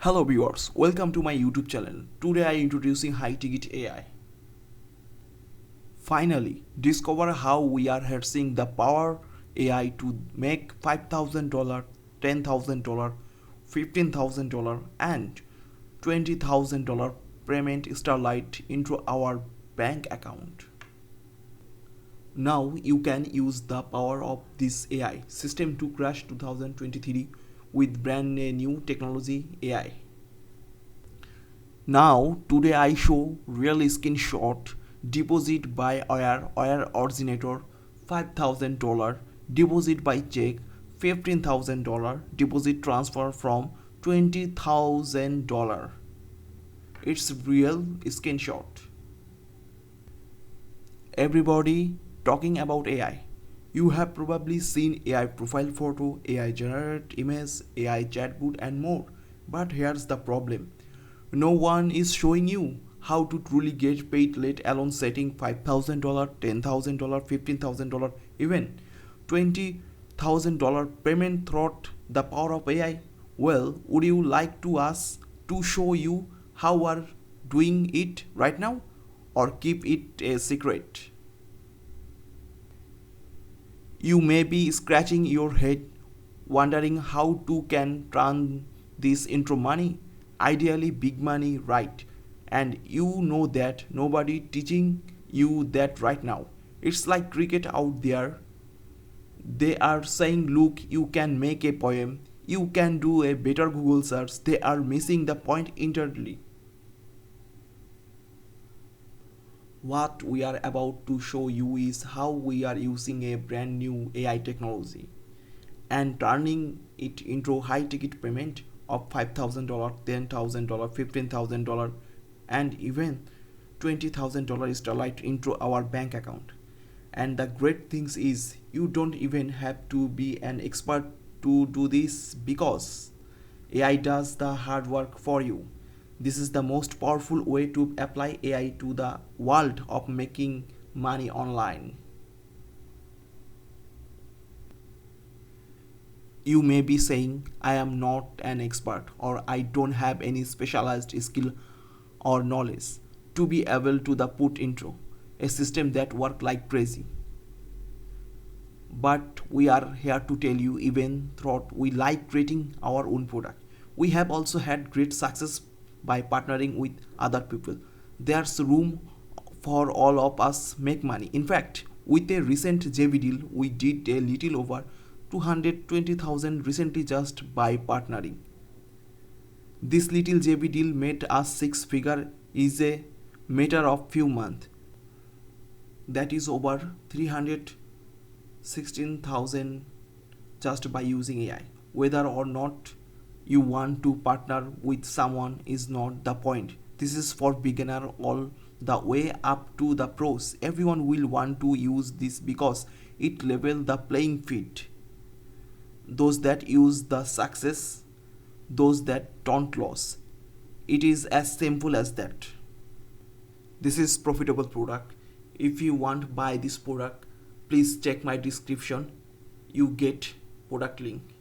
Hello viewers, welcome to my YouTube channel. Today I am introducing High Ticket AI. Finally, discover how we are harnessing the power AI to make $5,000, $10,000, $15,000 and $20,000 payment starlight into our bank account. Now you can use the power of this AI system to crash 2023 with brand new technology AI. Now today I show real screenshot deposit by wire originator $5,000, deposit by check $15,000, deposit transfer from $20,000. It's real screenshot. Everybody talking about AI. You have probably seen AI profile photo, AI generate image, AI chatbot and more. But here's the problem. No one is showing you how to truly get paid, let alone setting $5,000, $10,000, $15,000, even $20,000 payment through the power of AI. Well, would you like to us to show you how we're doing it right now or keep it a secret? You may be scratching your head wondering how to can turn this into money, ideally big money, right? And you know that nobody teaching you that right now. It's like cricket out there. They are saying, look, you can make a poem, you can do a better Google search. They are missing the point entirely. What we are about to show you is how we are using a brand new AI technology and turning it into high ticket payment of $5,000, $10,000, $15,000 and even $20,000 starlight into our bank account. And the great things is you don't even have to be an expert to do this because AI does the hard work for you. This is the most powerful way to apply AI to the world of making money online. You may be saying, I am not an expert or I don't have any specialized skill or knowledge to be able to the put into a system that work like crazy. But we are here to tell you even though we like creating our own product, we have also had great success by partnering with other people. There's room for all of us make money. In fact, with a recent JV deal, we did a little over 220,000 recently just by partnering. This little JV deal made us six figure is a matter of few months. That is over 316,000 just by using AI. Whether or not you want to partner with someone is not the point. This is for beginner all the way up to the pros. Everyone will want to use this because it level the playing field. Those that use the success, those that don't lose. It is as simple as that. This is profitable product. If you want buy this product, please check my description. You get product link.